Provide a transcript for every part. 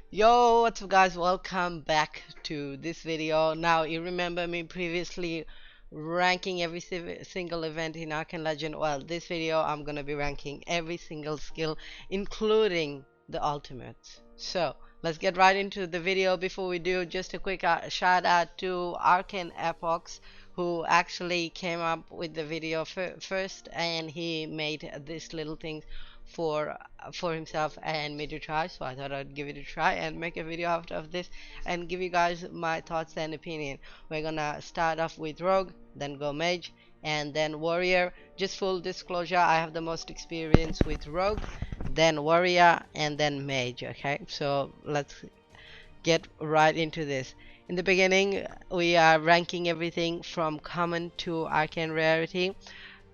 Yo, what's up guys? Welcome back to this video. Now, you remember me previously ranking every single event in Arcane Legend. Well, this video I'm gonna be ranking every single skill, including the ultimates. So, let's get right into the video. Before we do, just a quick shout out to Arcane Epochs, who actually came up with the video first, and he made this little thing for himself and me to try. So I thought I'd give it a try and make a video out of this and give you guys my thoughts and opinion. We're gonna start off with rogue, then go mage, and then warrior. Just full disclosure, I have the most experience with rogue, then warrior, and then mage. Okay, so let's get right into this. In the beginning, we are ranking everything from common to arcane rarity.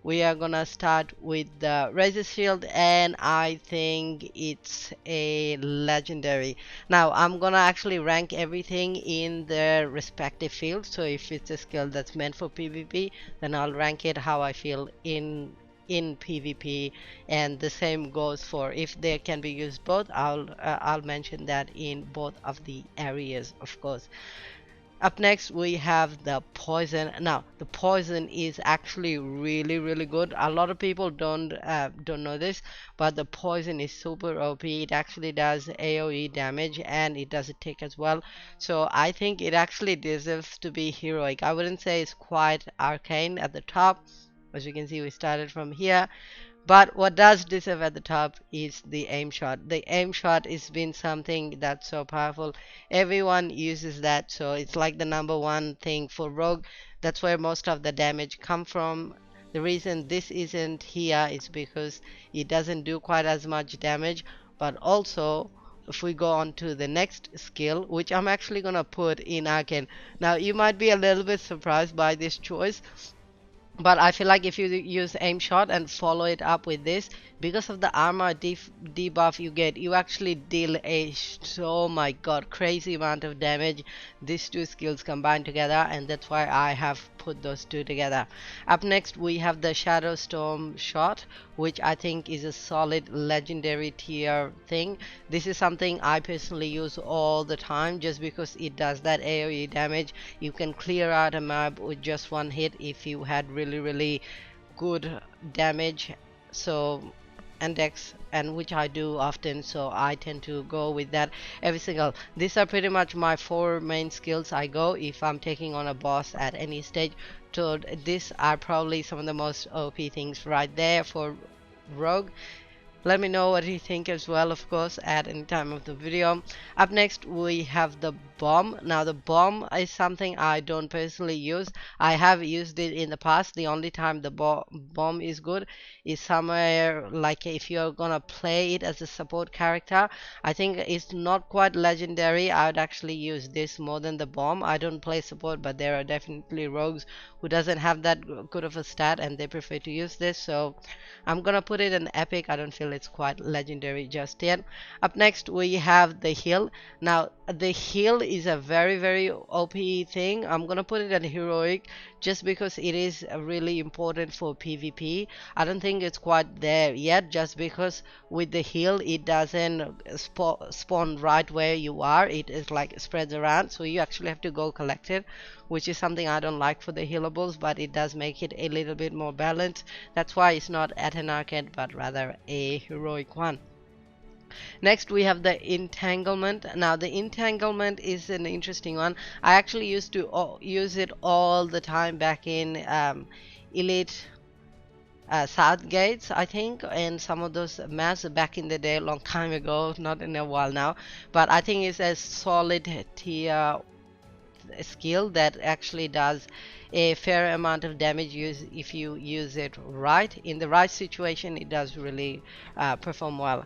We are gonna start with the Razor Shield, and I think it's a legendary. Now I'm gonna actually rank everything in their respective field. So if it's a skill that's meant for PvP, then I'll rank it how I feel in PvP, and the same goes for if they can be used both. I'll mention that in both of the areas, of course. Up next we have the poison. Now the poison is actually really good. A lot of people don't know this, but the poison is super OP. It actually does AoE damage and it does a tick as well. So I think it actually deserves to be heroic. I wouldn't say it's quite arcane at the top. As you can see, we started from here. But what does deserve at the top is the aim shot. The aim shot has been something that's so powerful. Everyone uses that, so it's like the number one thing for rogue. That's where most of the damage come from. The reason this isn't here is because it doesn't do quite as much damage, but also if we go on to the next skill, which I'm actually gonna put in Arcane. Now you might be a little bit surprised by this choice, but I feel like if you use aim shot and follow it up with this, because of the armor debuff you get, you actually deal a oh my god crazy amount of damage. These two skills combined together, and that's why I have put those two together. Up next we have the Shadow Storm shot, which I think is a solid legendary tier thing. This is something I personally use all the time just because it does that AoE damage. You can clear out a map with just one hit if you had really good damage. So and dex, and which I do often, so I tend to go with that every single. These are pretty much my four main skills I go if I'm taking on a boss at any stage. So these are probably some of the most OP things right there for rogue. Let me know what you think as well, of course, at any time of the video. Up next we have the bomb. Now the bomb is something I don't personally use. I have used it in the past. The only time the bomb is good is somewhere like if you're gonna play it as a support character. I think it's not quite legendary. I would actually use this more than the bomb. I don't play support, but there are definitely rogues who doesn't have that good of a stat and they prefer to use this, so I'm gonna put it in epic. I don't feel it's quite legendary just yet. Up next we have the heal. Now the heal is a very OP thing. I'm gonna put it in heroic just because it is really important for PvP. I don't think it's quite there yet, just because with the heal it doesn't spawn right where you are. It is like spreads around, so you actually have to go collect it, which is something I don't like for the healables, but it does make it a little bit more balanced. That's why it's not at an arcade but rather a heroic one. Next we have the Entanglement. Now the Entanglement is an interesting one. I actually used to use it all the time back in Elite South Gates, I think, and some of those maps back in the day, a long time ago, not in a while now. But I think it's a solid tier skill that actually does a fair amount of damage if you use it right. In the right situation, it does really perform well.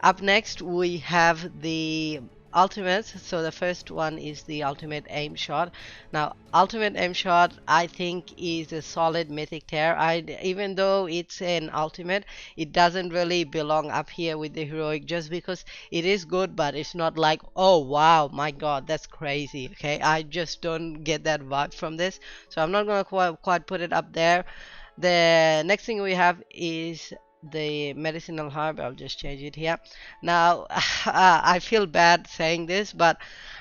Up next we have the ultimates. So the first one is the ultimate aim shot. Now ultimate aim shot I think is a solid mythic tier. Even though it's an ultimate, it doesn't really belong up here with the heroic just because it is good, but it's not like, oh wow, my god, that's crazy. Okay, I just don't get that vibe from this, so I'm not gonna quite put it up there. The next thing we have is the medicinal herb. I'll just change it here. Now, I feel bad saying this, but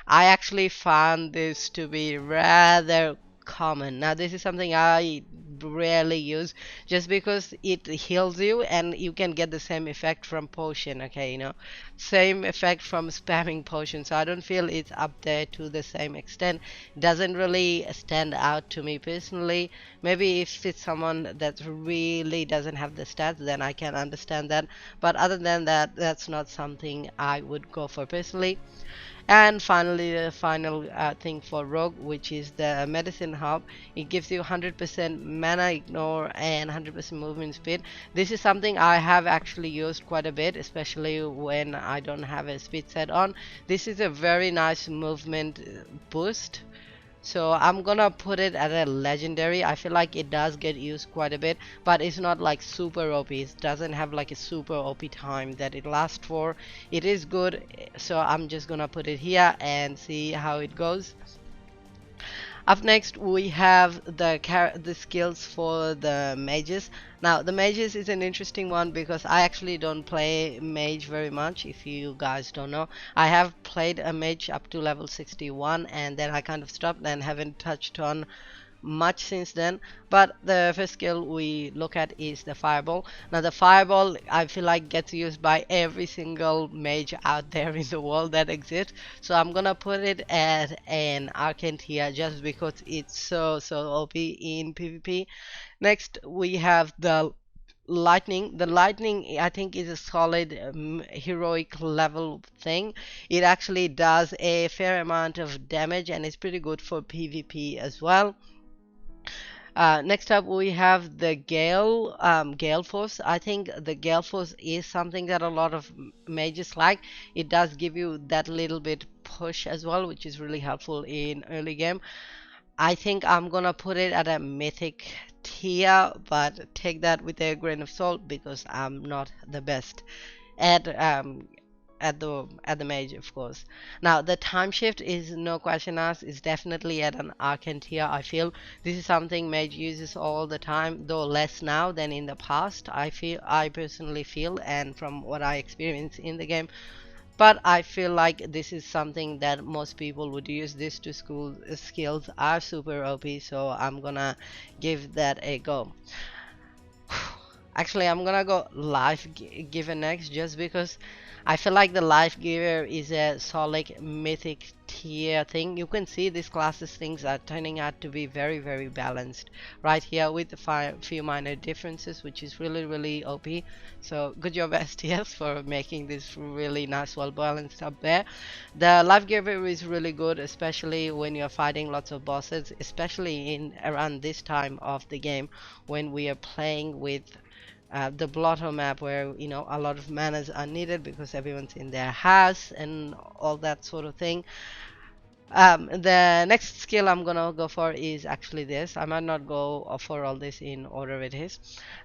I actually found this to be rather common. Now, this is something I rarely use just because it heals you and you can get the same effect from potion, okay, same effect from spamming potion. So I don't feel it's up there to the same extent. Doesn't really stand out to me personally. Maybe if it's someone that really doesn't have the stats, then I can understand that. But other than that, that's not something I would go for personally. And finally, the final thing for Rogue, which is the Medicine Hub. It gives you 100% mana ignore and 100% movement speed. This is something I have actually used quite a bit, especially when I don't have a speed set on. This is a very nice movement boost. So I'm gonna put it at a legendary. I feel like it does get used quite a bit, but it's not like super OP. It doesn't have like a super OP time that it lasts for. It is good, so I'm just gonna put it here and see how it goes. Up next we have the skills for the mages. Now the mages is an interesting one because I actually don't play mage very much. If you guys don't know, I have played a mage up to level 61 and then I kind of stopped and haven't touched on much since then. But the first skill we look at is the fireball. Now the fireball, I feel like, gets used by every single mage out there in the world that exists, so I'm gonna put it at an arcane tier just because it's so OP in PvP. Next we have the lightning. The lightning, I think, is a solid heroic level thing. It actually does a fair amount of damage and it's pretty good for PvP as well. Next up we have the Gale Force. I think the Gale Force is something that a lot of mages like. It does give you that little bit push as well, which is really helpful in early game. I think I'm gonna put it at a mythic tier, but take that with a grain of salt because I'm not the best at at the mage, of course. Now the time shift is no question asked, is definitely at an arcane tier. I feel this is something mage uses all the time, though less now than in the past. I personally feel, and from what I experience in the game, but I feel like this is something that most people would use. This to school skills are super OP, so I'm gonna give that a go. Actually, I'm gonna go life giver next just because I feel like the life giver is a solid mythic tier thing. You can see these classes things are turning out to be very balanced right here with the few minor differences, which is really OP. So good job STS for making this really nice, well balanced up there. The life giver is really good, especially when you're fighting lots of bosses, especially in around this time of the game when we are playing with the blotto map, where a lot of manas are needed because everyone's in their house and all that sort of thing. The next skill I'm gonna go for is actually this. I might not go for all this in order it is.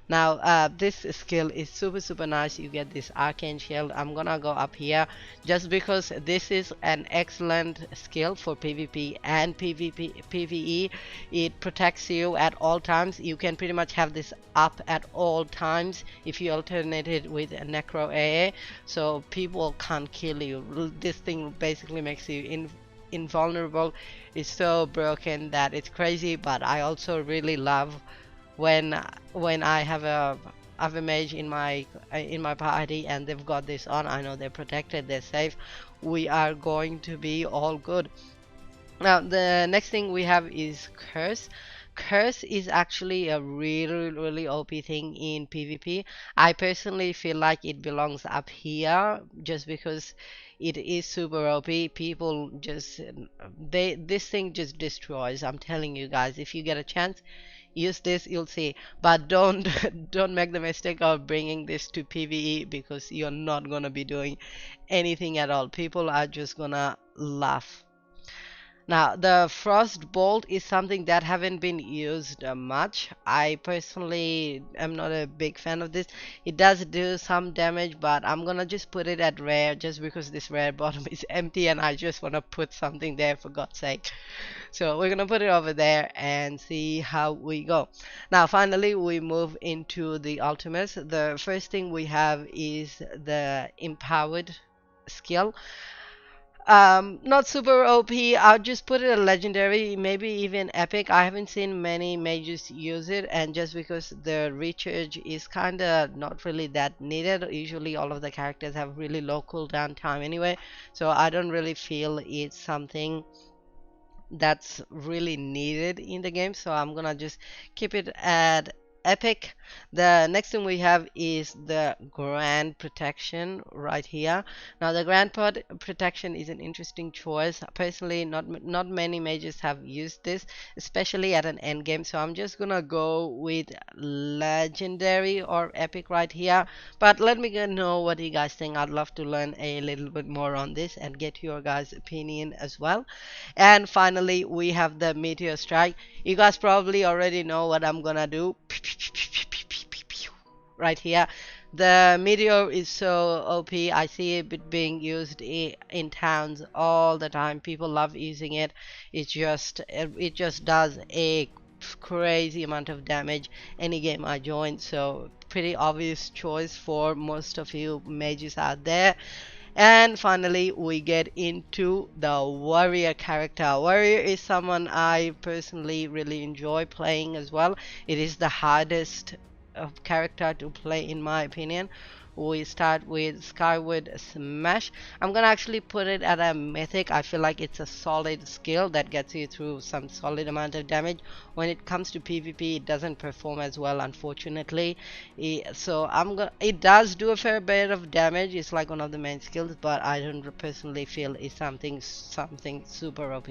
Now this skill is super nice. You get this Arcane Shield. I'm gonna go up here just because this is an excellent skill for PvP and PvE. It protects you at all times. You can pretty much have this up at all times if you alternate it with a Necro AA, so people can't kill you. This thing basically makes you invulnerable. Is so broken that it's crazy. But I also really love when I have a mage in my party and they've got this on. I know they're protected, they're safe, we are going to be all good. Now the next thing we have is curse. Curse is actually a really OP thing in PvP. I personally feel like it belongs up here just because it is super OP. People just this thing just destroys. I'm telling you guys, if you get a chance, use this, you'll see. But don't don't make the mistake of bringing this to PvE because you're not gonna be doing anything at all. People are just gonna laugh. Now, the Frost Bolt is something that haven't been used much. I personally am not a big fan of this. It does do some damage, but I'm gonna just put it at rare just because this rare bottom is empty and I just wanna put something there for God's sake. So we're gonna put it over there and see how we go. Now, finally, we move into the ultimates. The first thing we have is the Empowered skill. Not super OP. I'll just put it a legendary, maybe even epic. I haven't seen many mages use it, and just because the recharge is kind of not really that needed. Usually, all of the characters have really low cooldown time anyway, so I don't really feel it's something that's really needed in the game. So I'm gonna just keep it at epic. The next thing we have is the grand protection right here. Now the protection is an interesting choice. Personally, not many mages have used this, especially at an end game, so I'm just gonna go with legendary or epic right here. But let me know what you guys think. I'd love to learn a little bit more on this and get your guys opinion as well. And finally, we have the Meteor Strike. You guys probably already know what I'm gonna do. Right here. The Meteor is so OP. I see it being used in towns all the time. People love using it. It just does a crazy amount of damage any game I join. So pretty obvious choice for most of you mages out there. And finally, we get into the warrior character. Warrior is someone I personally really enjoy playing as well. It is the hardest character to play in my opinion. We start with Skyward Smash. I'm gonna actually put it at a mythic. I feel like it's a solid skill that gets you through some solid amount of damage. When it comes to PvP, it doesn't perform as well, unfortunately. So it does do a fair bit of damage. It's like one of the main skills, but I don't personally feel it's something super OP.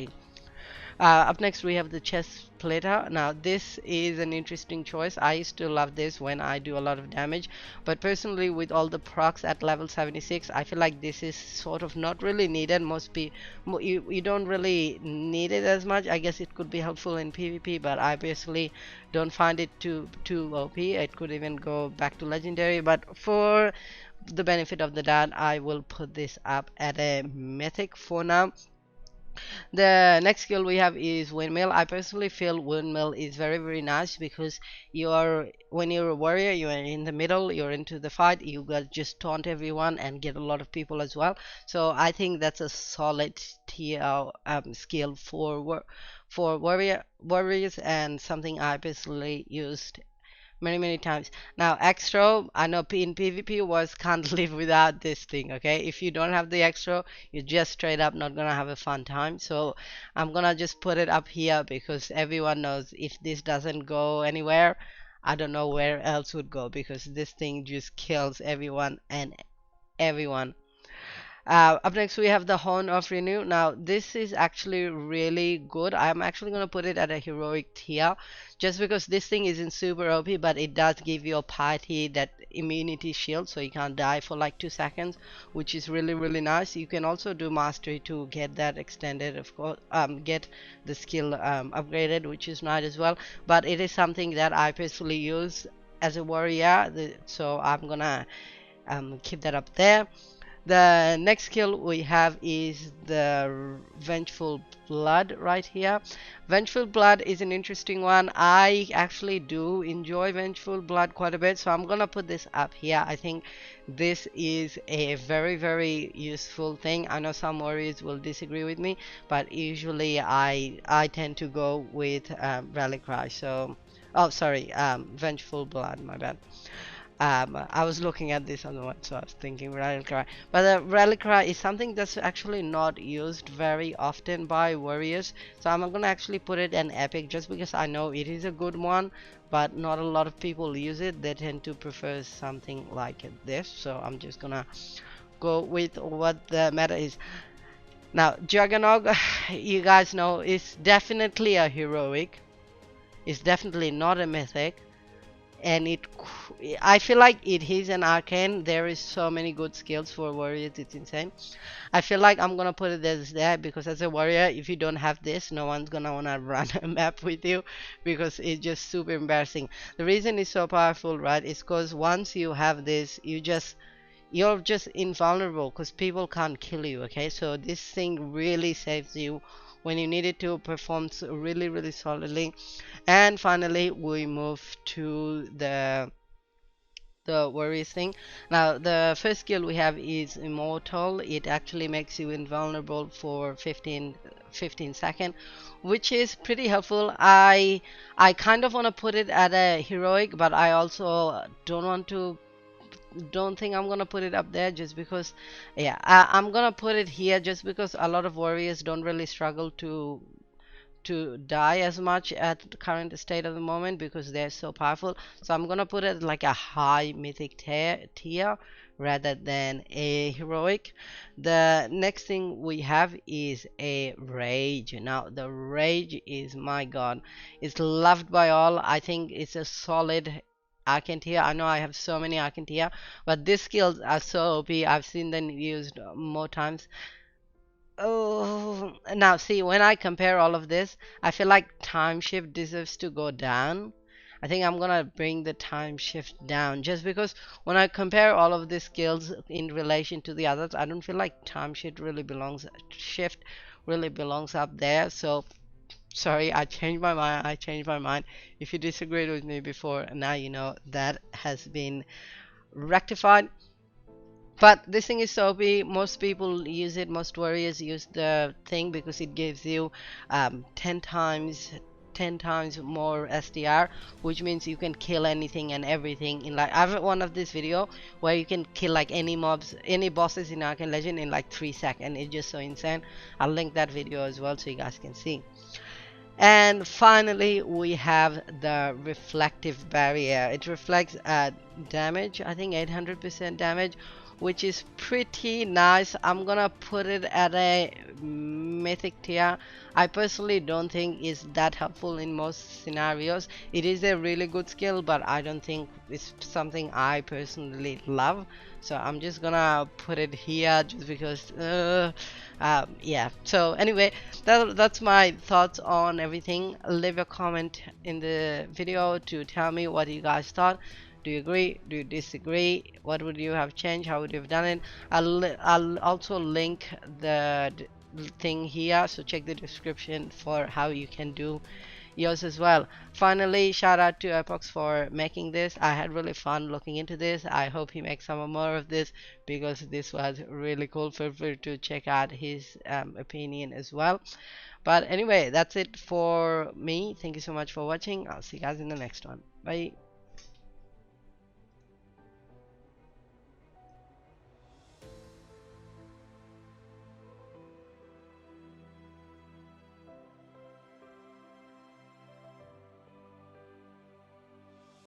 Up next we have the chest plater. Now this is an interesting choice. I used to love this when I do a lot of damage, but personally with all the procs at level 76, I feel like this is sort of not really needed. You don't really need it as much. I guess it could be helpful in PvP, but I personally don't find it too OP. It could even go back to legendary, but for the benefit of the doubt, I will put this up at a mythic for now. The next skill we have is windmill. I personally feel windmill is very nice because when you're a warrior, you're in the middle, you're into the fight, you got just taunt everyone and get a lot of people as well. So I think that's a solid tier skill for warriors and something I personally used many times. Now Extro, I know in PvP was can't live without this thing. Okay, if you don't have the Extro, you're just straight up not gonna have a fun time. So I'm gonna just put it up here because everyone knows if this doesn't go anywhere, I don't know where else would go, because this thing just kills everyone and everyone. Up next we have the Horn of Renew. Now this is actually really good. I'm actually going to put it at a heroic tier just because this thing isn't super OP, but it does give your party that immunity shield so you can't die for like 2 seconds, which is really nice. You can also do mastery to get that extended, of course, get the skill upgraded, which is nice as well. But it is something that I personally use as a warrior, so I'm gonna keep that up there. The next skill we have is the Vengeful Blood right here. Vengeful Blood is an interesting one. I actually do enjoy Vengeful Blood quite a bit, so I'm gonna put this up here. I think this is a very useful thing. I know some warriors will disagree with me, but usually I tend to go with Rally Cry. So, oh sorry, Vengeful Blood, my bad. I was looking at this on the one, so I was thinking Rally Cry. But the Rally Cry is something that's actually not used very often by warriors. So I'm gonna actually put it in epic just because I know it is a good one, but not a lot of people use it. They tend to prefer something like this. So I'm just gonna go with what the meta is. Now, Juggernog, you guys know, is definitely a heroic. It's definitely not a mythic. and I feel like it is an arcane. There is so many good skills for warriors, it's insane. I feel like I'm gonna put it as that because as a warrior, if you don't have this, no one's gonna wanna run a map with you because it's just super embarrassing. The reason it's so powerful, right, is because once you have this, you're just invulnerable because people can't kill you. Okay, so this thing really saves you when you need it to perform really, really solidly. And finally, we move to the worries thing. Now, the first skill we have is Immortal. It actually makes you invulnerable for 15 seconds, which is pretty helpful. I kind of want to put it at a heroic, but I also don't think I'm gonna put it up there just because, yeah, I'm gonna put it here just because a lot of warriors don't really struggle to die as much at the current state of the moment because they're so powerful. So I'm gonna put it like a high mythic tier rather than a heroic. The next thing we have is a rage. Now the rage is, my god, it's loved by all. I think it's a solid Arcane tier. I know I have so many Arcane tier, but these skills are so OP. I've seen them used more times. Oh, now see, when I compare all of this, I feel like time shift deserves to go down. I think I'm gonna bring the time shift down just because when I compare all of these skills in relation to the others, I don't feel like time shift really belongs up there. So sorry, I changed my mind. I changed my mind. If you disagreed with me before, now you know that has been rectified. But this thing is so OP. Most people use it. Most warriors use the thing because it gives you 10 times more SDR, which means you can kill anything and everything in like I have one of this video where you can kill like any bosses in Arcane Legend in like 3 seconds. It's just so insane. I'll link that video as well so you guys can see. And finally, we have the reflective barrier. It reflects damage, I think 800% damage, which is pretty nice. I'm gonna put it at a mythic tier. I personally don't think it's that helpful in most scenarios. It is a really good skill, but I don't think it's something I personally love. So I'm just gonna put it here just because, yeah. So anyway, that's my thoughts on everything. Leave a comment in the video to tell me what you guys thought. Do you agree? Do you disagree? What would you have changed? How would you have done it? I'll also link the thing here, so check the description for how you can do yours as well. Finally, shout out to Epox for making this. I had really fun looking into this. I hope he makes some more of this because this was really cool. Feel free to check out his opinion as well. But anyway, that's it for me. Thank you so much for watching. I'll see you guys in the next one. Bye.